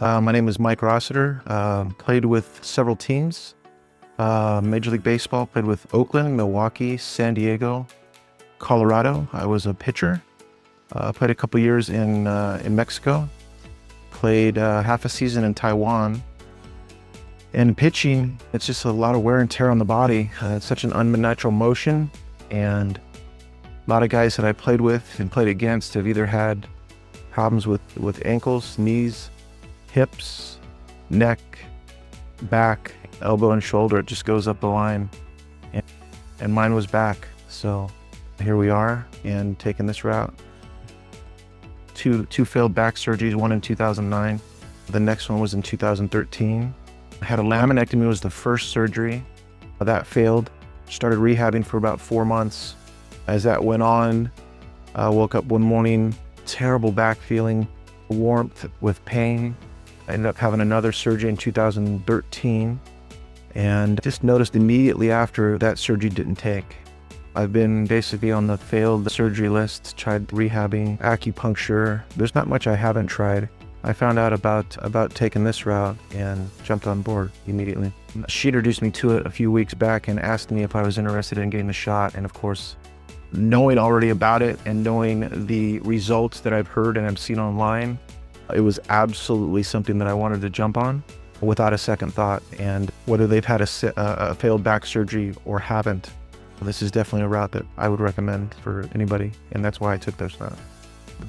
My name is Mike Rossiter. Played with several teams. Major League Baseball, played with Oakland, Milwaukee, San Diego, Colorado. I was a pitcher. Played a couple years in Mexico. Played half a season in Taiwan. And pitching, it's just a lot of wear and tear on the body. It's such an unnatural motion. And a lot of guys that I played with and played against have either had problems with ankles, knees, hips, neck, back, elbow, and shoulder. It just goes up the line. And mine was back. So here we are and taking this route. Two failed back surgeries, one in 2009. The next one was in 2013. I had a laminectomy, was the first surgery. That failed. Started rehabbing for about 4 months. As that went on, I woke up one morning, terrible back feeling, warmth with pain. I ended up having another surgery in 2013 and just noticed immediately after that surgery didn't take. I've been basically on the failed surgery list, tried rehabbing, acupuncture. There's not much I haven't tried. I found out about taking this route and jumped on board immediately. She introduced me to it a few weeks back and asked me if I was interested in getting the shot. And of course, knowing already about it and knowing the results that I've heard and I've seen online, it was absolutely something that I wanted to jump on without a second thought. And whether they've had a failed back surgery or haven't, this is definitely a route that I would recommend for anybody. And that's why I took this route.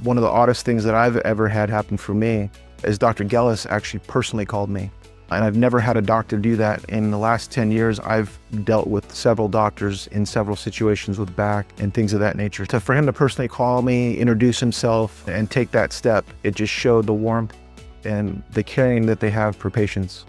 One of the oddest things that I've ever had happen for me is Dr. Gellis actually personally called me. And I've never had a doctor do that. In the last 10 years, I've dealt with several doctors in several situations with back and things of that nature. So for him to personally call me, introduce himself, and take that step, it just showed the warmth and the caring that they have for patients.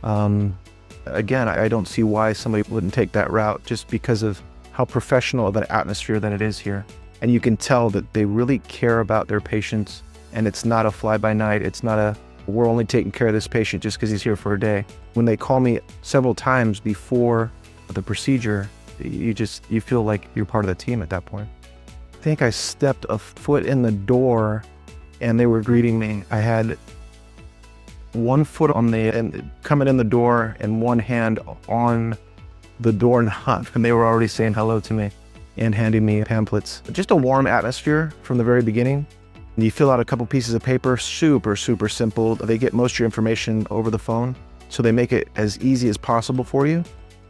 Again, I don't see why somebody wouldn't take that route just because of how professional of an atmosphere that it is here. And you can tell that they really care about their patients, and it's not a fly-by-night. It's not we're only taking care of this patient just because he's here for a day. When they call me several times before the procedure, you feel like you're part of the team at that point. I think I stepped a foot in the door and they were greeting me. I had one foot coming in the door and one hand on the doorknob, and they were already saying hello to me and handing me pamphlets. Just a warm atmosphere from the very beginning. You fill out a couple pieces of paper, super simple. They get most of your information over the phone, so they make it as easy as possible for you.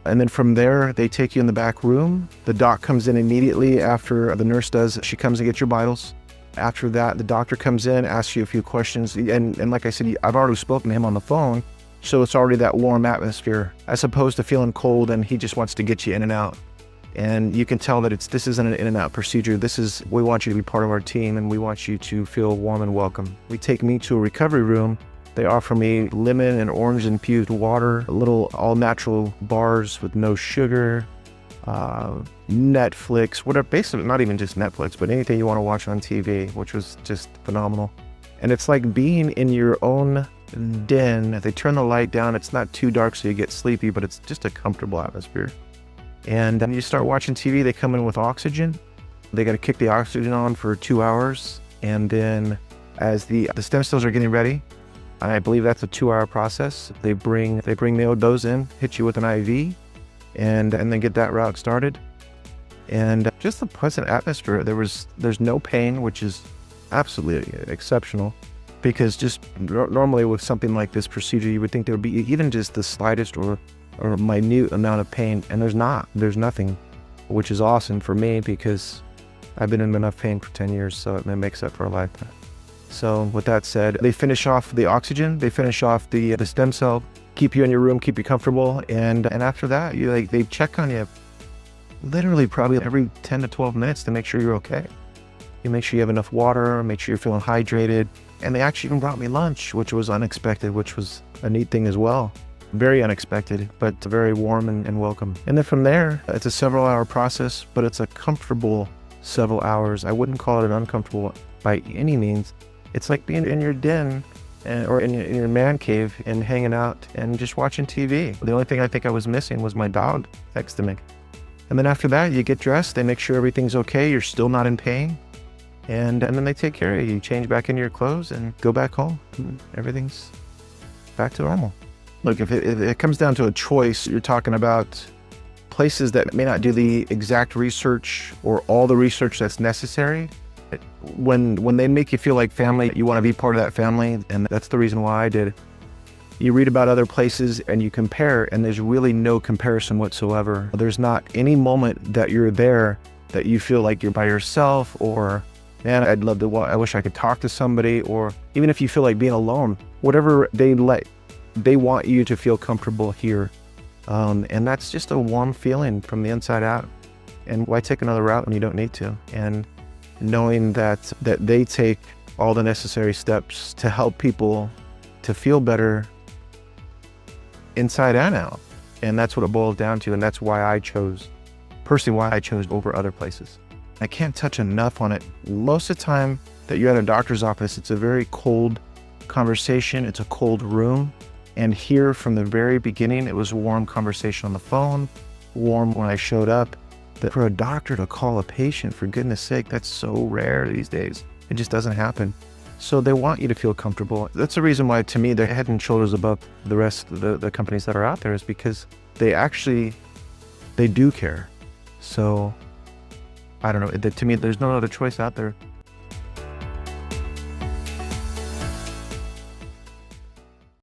And then from there, they take you in the back room. The doc comes in immediately after the nurse does. She comes and gets your vitals. After that, the doctor comes in, asks you a few questions. And like I said, I've already spoken to him on the phone, so it's already that warm atmosphere, as opposed to feeling cold and he just wants to get you in and out. And you can tell that this isn't an in and out procedure. We want you to be part of our team and we want you to feel warm and welcome. We take me to a recovery room. They offer me lemon and orange infused water, little all natural bars with no sugar, Netflix, whatever, basically not even just Netflix, but anything you want to watch on TV, which was just phenomenal. And it's like being in your own den. They turn the light down. It's not too dark so you get sleepy, but it's just a comfortable atmosphere. And then you start watching TV, they come in with oxygen. They got to kick the oxygen on for 2 hours. And then as the stem cells are getting ready, I believe that's a 2-hour process. They bring those in, hit you with an IV, and then get that route started. And just the pleasant atmosphere. There's no pain, which is absolutely exceptional. Because just normally with something like this procedure, you would think there would be even just the slightest or minute amount of pain, and there's nothing, which is awesome for me because I've been in enough pain for 10 years, so it makes up for a lifetime. So with that said, they finish off the oxygen, they finish off the stem cell, keep you in your room, keep you comfortable, and after that, they check on you literally probably every 10 to 12 minutes to make sure you're okay. You make sure you have enough water, make sure you're feeling hydrated, and they actually even brought me lunch, which was unexpected, which was a neat thing as well. Very unexpected, but very warm and welcome. And then from there, it's a several-hour process, but it's a comfortable several hours. I wouldn't call it uncomfortable by any means. It's like being in your den or in your man cave and hanging out and just watching TV. The only thing I think I was missing was my dog next to me. And then after that, you get dressed, they make sure everything's okay, you're still not in pain. and then they take care of you. You change back into your clothes and go back home. Everything's back to normal. Look, if it comes down to a choice, you're talking about places that may not do the exact research or all the research that's necessary. When they make you feel like family, you want to be part of that family, and that's the reason why I did it. You read about other places and you compare, and there's really no comparison whatsoever. There's not any moment that you're there that you feel like you're by yourself, or, man, I wish I could talk to somebody, or even if you feel like being alone, whatever they want you to feel comfortable here. And that's just a warm feeling from the inside out. And why take another route when you don't need to? And knowing that they take all the necessary steps to help people to feel better inside and out. And that's what it boils down to. And that's why I chose over other places. I can't touch enough on it. Most of the time that you're at a doctor's office, it's a very cold conversation. It's a cold room. And here from the very beginning, it was a warm conversation on the phone, warm when I showed up. That for a doctor to call a patient, for goodness sake, that's so rare these days. It just doesn't happen. So they want you to feel comfortable. That's the reason why, to me, they're head and shoulders above the rest of the companies that are out there, is because they do care. So I don't know, to me, there's no other choice out there.